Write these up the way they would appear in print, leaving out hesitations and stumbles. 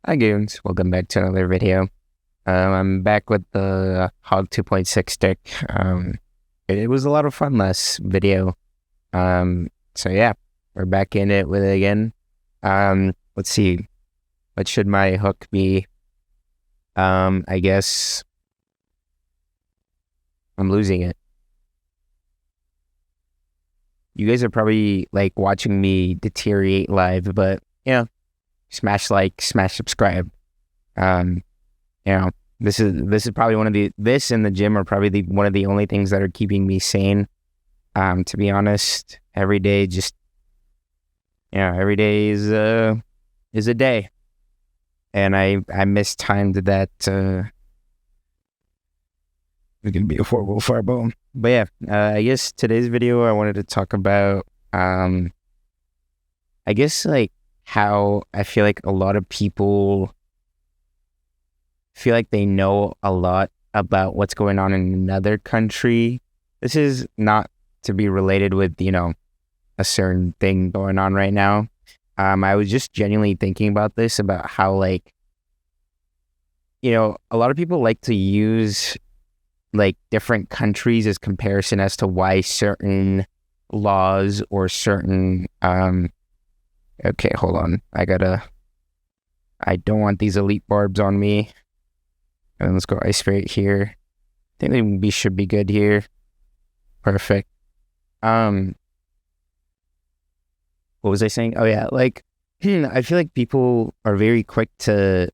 Hi goons, welcome back to another video. I'm back with the Hog 2.6 stick. It was a lot of fun last video. So yeah, we're back in it with it again. Let's see, what should my hook be? I guess I'm losing it. You guys are probably like watching me deteriorate live, but yeah, smash like, smash subscribe. This is probably this and the gym are probably one of the only things that are keeping me sane. To be honest, every day every day is a day, and I mistimed that. It's gonna be a horrible fireball. But yeah, I guess today's video I wanted to talk about I guess like how I feel like a lot of people feel like they know a lot about what's going on in another country. This is not to be related with, a certain thing going on right now. I was just genuinely thinking about this, about how like, a lot of people like to use like different countries as comparison as to why certain laws or certain, okay, hold on. I don't want these elite barbs on me. And let's go ice spray here. I think we should be good here. Perfect. What was I saying? Oh yeah, like I feel like people are very quick to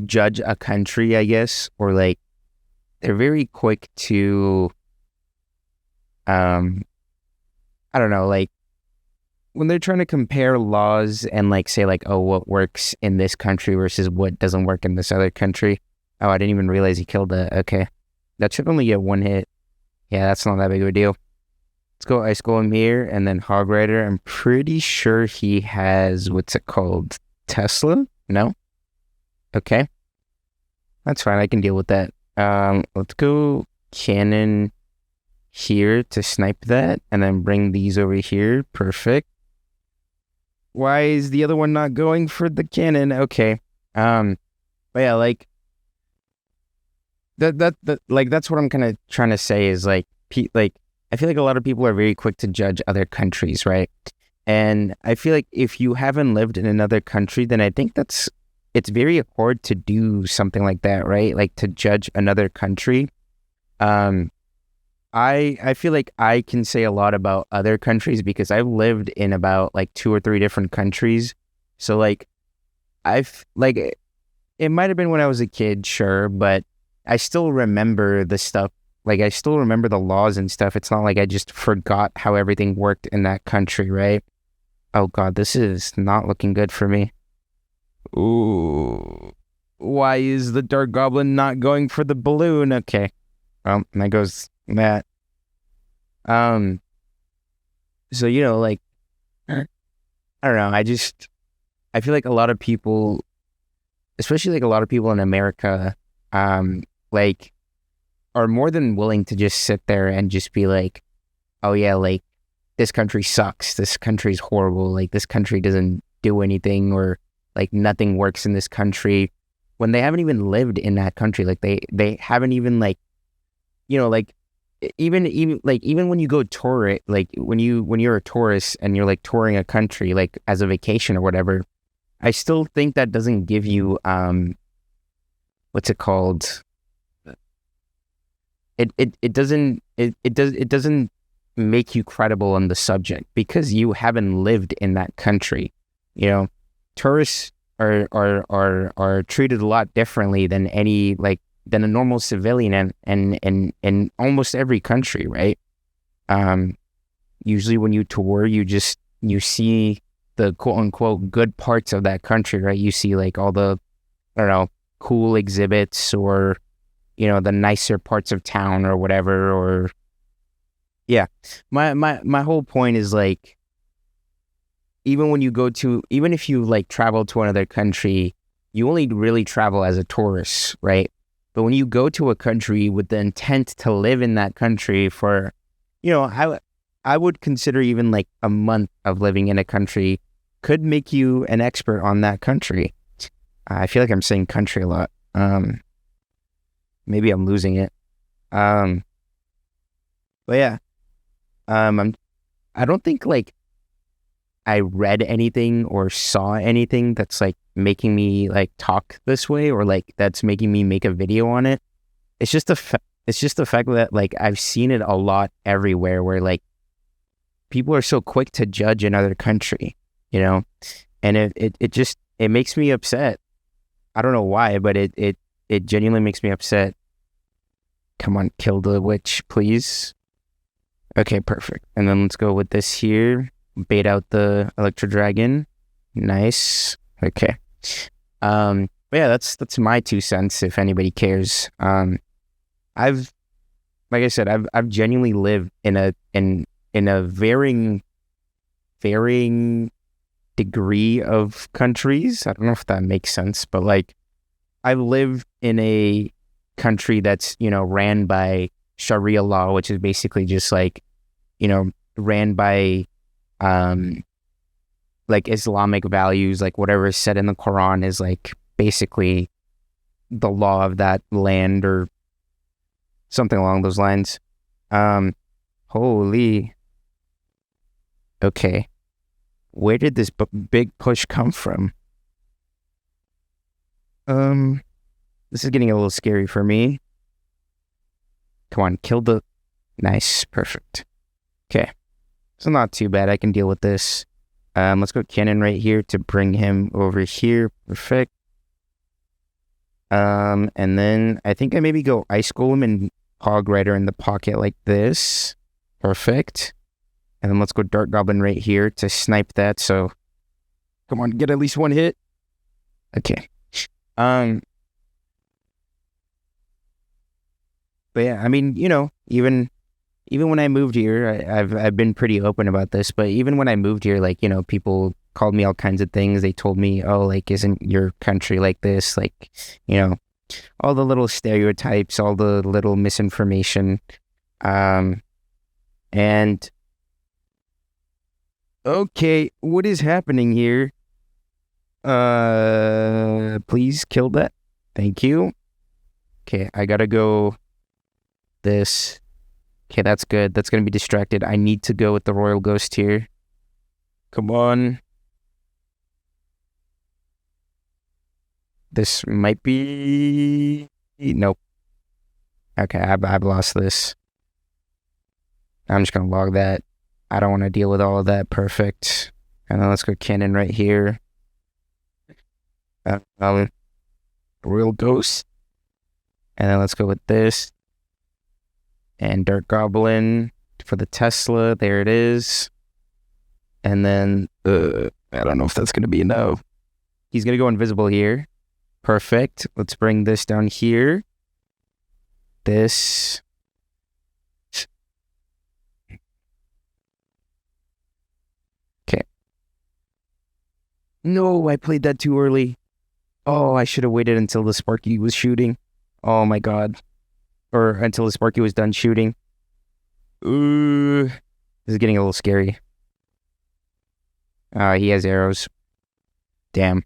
judge a country, I guess, or like they're very quick to I don't know, like when they're trying to compare laws and like say like, oh, what works in this country versus what doesn't work in this other country. Oh, I didn't even realize he killed that. Okay. That should only get one hit. Yeah, that's not that big of a deal. Let's go Ice Golem here and then Hog Rider. I'm pretty sure he has, what's it called? Tesla? No? Okay. That's fine. I can deal with that. Let's go Cannon here to snipe that and then bring these over here. Perfect. Why is the other one not going for the cannon? Okay. But yeah, like that like that's what I'm kind of trying to say is like I feel like a lot of people are very quick to judge other countries, right? And I feel like if you haven't lived in another country, then I think it's very hard to do something like that, right? Like to judge another country. I feel like I can say a lot about other countries because I've lived in about like 2 or 3 different countries. So like it might have been when I was a kid, sure, but I still remember the stuff. Like, I still remember the laws and stuff. It's not like I just forgot how everything worked in that country, right? Oh, God, this is not looking good for me. Ooh. Why is the Dark Goblin not going for the balloon? Okay. Well, there goes that. So, like, I don't know. I feel like a lot of people, especially like a lot of people in America, like are more than willing to just sit there and just be like, oh yeah, like this country sucks, this country's horrible, like this country doesn't do anything, or like nothing works in this country, when they haven't even lived in that country. Like they haven't even like, like even when you go tour it, like when you're a tourist and you're like touring a country like as a vacation or whatever, I still think that doesn't give you what's it called? It doesn't make you credible on the subject because you haven't lived in that country. Tourists are treated a lot differently than than a normal civilian in almost every country, right? Usually when you tour, you see the quote unquote good parts of that country, right? You see like all the, I don't know, cool exhibits, or the nicer parts of town or whatever. Or yeah, my whole point is like, even if you like travel to another country, you only really travel as a tourist, right? But when you go to a country with the intent to live in that country for, I would consider even like a month of living in a country could make you an expert on that country. I feel like I'm saying country a lot. Maybe I'm losing it. Um, but yeah, I'm. I don't think like I read anything or saw anything that's like making me like talk this way or like that's making me make a video on it. It's just it's just the fact that like I've seen it a lot everywhere where like people are so quick to judge another country, you know, and it just it makes me upset. I don't know why, but it genuinely makes me upset. Come on, kill the witch, please. Okay, perfect. And then let's go with this here. Bait out the Electro Dragon. Nice. Okay. But yeah, that's my 2 cents. If anybody cares, I've like I said, I've genuinely lived in a varying degree of countries. I don't know if that makes sense, but like I live in a country that's, you know, ran by Sharia law, which is basically just like, you know, ran by um like Islamic values, like whatever is said in the Quran is like basically the law of that land or something along those lines. Um Holy, okay. Where did this big push come from? Um this is getting a little scary for me. Come on, kill the nice, perfect. Okay. So not too bad. I can deal with this. Let's go cannon right here to bring him over here. Perfect. And then I think I maybe go Ice Golem and Hog Rider in the pocket like this. Perfect. And then let's go Dark Goblin right here to snipe that. So come on, get at least one hit. Okay. But yeah, I mean, you know, even when I moved here, I've been pretty open about this, but even when I moved here, like, you know, people called me all kinds of things. They told me, oh, like, isn't your country like this? Like, you know, all the little stereotypes, all the little misinformation. And okay, what is happening here? Please kill that. Thank you. Okay, I gotta go this. Okay, that's good. That's gonna be distracted. I need to go with the Royal Ghost here. Come on. This might be... Nope. Okay, I've lost this. I'm just gonna log that. I don't want to deal with all of that. Perfect. And then let's go cannon right here. Royal Ghost. And then let's go with this. And Dark Goblin for the Tesla. There it is. And then, I don't know if that's going to be enough. He's going to go invisible here. Perfect. Let's bring this down here. This. Okay. No, I played that too early. Oh, I should have waited until the Sparky was shooting. Oh my god. Or until the Sparky was done shooting. Ooh. This is getting a little scary. He has arrows. Damn.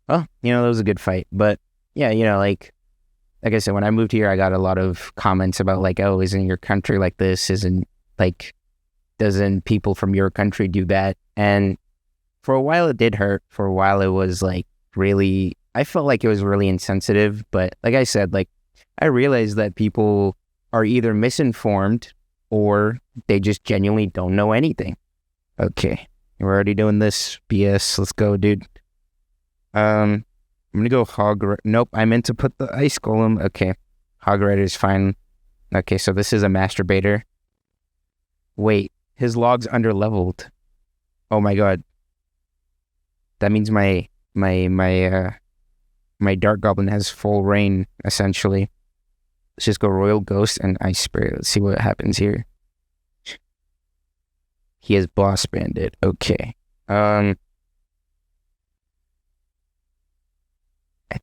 Well, you know, that was a good fight. But yeah, you know, like I said, when I moved here, I got a lot of comments about like, oh, isn't your country like this? Isn't like, doesn't people from your country do that? And for a while it did hurt. For a while it was like really, I felt like it was really insensitive. But like I said, like I realized that people are either misinformed or they just genuinely don't know anything. Okay. We're already doing this BS. Let's go, dude. I'm gonna go Nope, I meant to put the Ice Golem. Okay. Hog Rider is fine. Okay, so this is a Masturbator. Wait, his log's underleveled. Oh my god. That means my Dark Goblin has full reign, essentially. Let's just go Royal Ghost and Ice Spirit. Let's see what happens here. He has Boss Bandit. Okay. I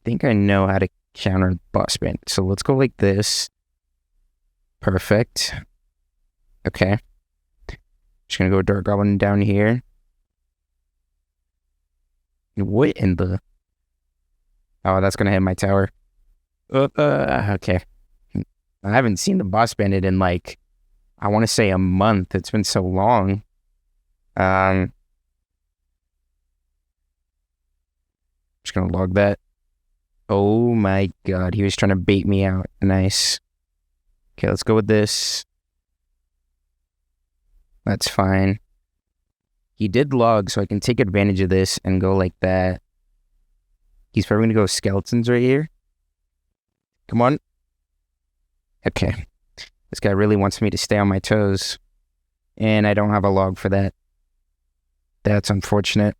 think I know how to counter Boss Bandit. So let's go like this. Perfect. Okay. Just gonna go Dark Goblin down here. What in the... Oh, that's gonna hit my tower. Okay. I haven't seen the boss bandit in like, I want to say a month. It's been so long. Um, just gonna log that. Oh my god, he was trying to bait me out. Nice. Okay, let's go with this. That's fine. He did log, so I can take advantage of this and go like that. He's probably gonna go skeletons right here. Come on. Okay. This guy really wants me to stay on my toes. And I don't have a log for that. That's unfortunate.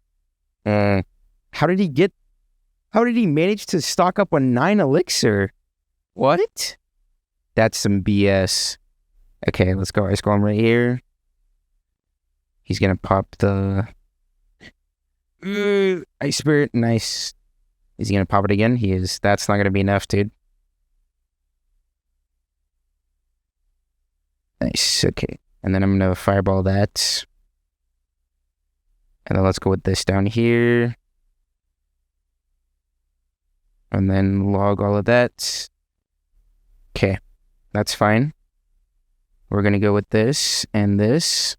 How did he manage to stock up on 9 elixir? What? That's some BS. Okay, let's go. Ice Golem right here. He's gonna pop the Ice Spirit. Nice. Is he gonna pop it again? He is. That's not gonna be enough, dude. Nice. Okay. And then I'm gonna fireball that. And then let's go with this down here. And then log all of that. Okay. That's fine. We're gonna go with this and this.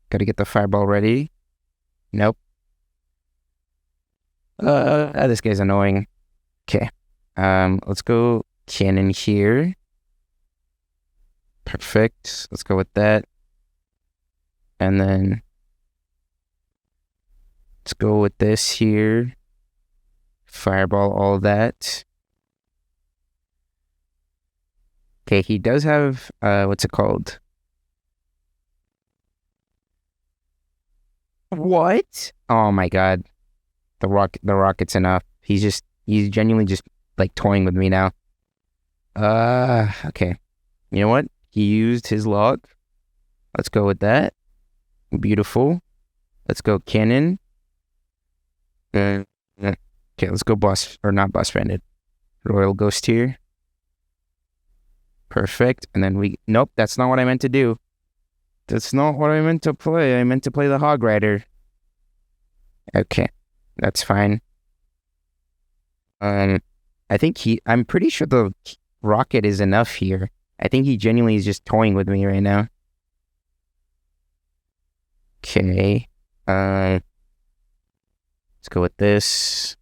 Gotta get the fireball ready. Nope. This guy's annoying. Okay. Let's go cannon here. Perfect. Let's go with that. And then let's go with this here. Fireball all that. Okay, he does have what's it called? What? Oh my god. The rocket's enough. He's genuinely just like toying with me now. Okay. You know what? He used his log. Let's go with that. Beautiful. Let's go cannon. Okay, let's go not boss bandit. Royal Ghost here. Perfect. And then nope, that's not what I meant to do. That's not what I meant to play. I meant to play the Hog Rider. Okay, that's fine. I'm pretty sure the rocket is enough here. I think he genuinely is just toying with me right now. Okay. Let's go with this.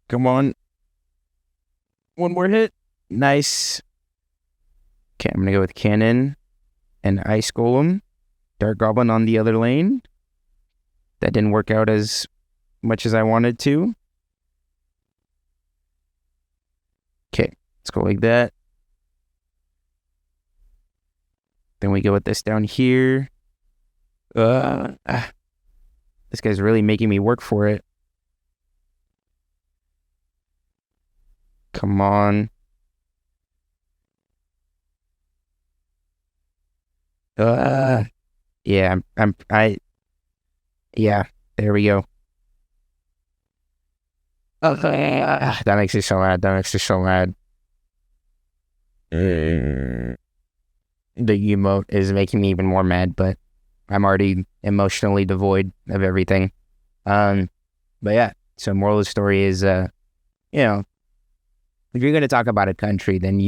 Come on. One more hit. Nice. Okay, I'm gonna go with cannon and Ice Golem. Dark Goblin on the other lane. That didn't work out as much as I wanted to. Okay, let's go like that. Then we go with this down here. This guy's really making me work for it. Come on. Yeah, yeah, there we go. That makes me so mad. The emote is making me even more mad, but I'm already emotionally devoid of everything. But yeah, so moral of the story is, if you're going to talk about a country, then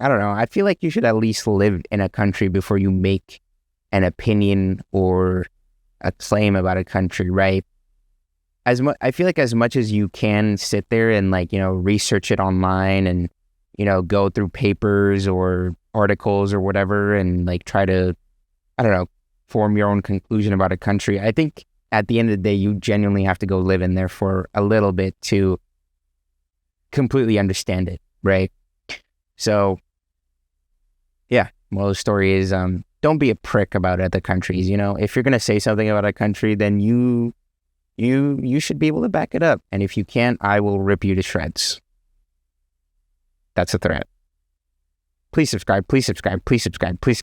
I don't know, I feel like you should at least live in a country before you make an opinion or a claim about a country, right? I feel like as much as you can sit there and research it online and, go through papers or articles or whatever and try to, I don't know, form your own conclusion about a country. I think at the end of the day, you genuinely have to go live in there for a little bit to completely understand it, right? So, yeah, moral of the story is don't be a prick about other countries. If you're gonna say something about a country, then you should be able to back it up. And if you can't, I will rip you to shreds. That's a threat. Please subscribe. Please subscribe. Please subscribe. Please.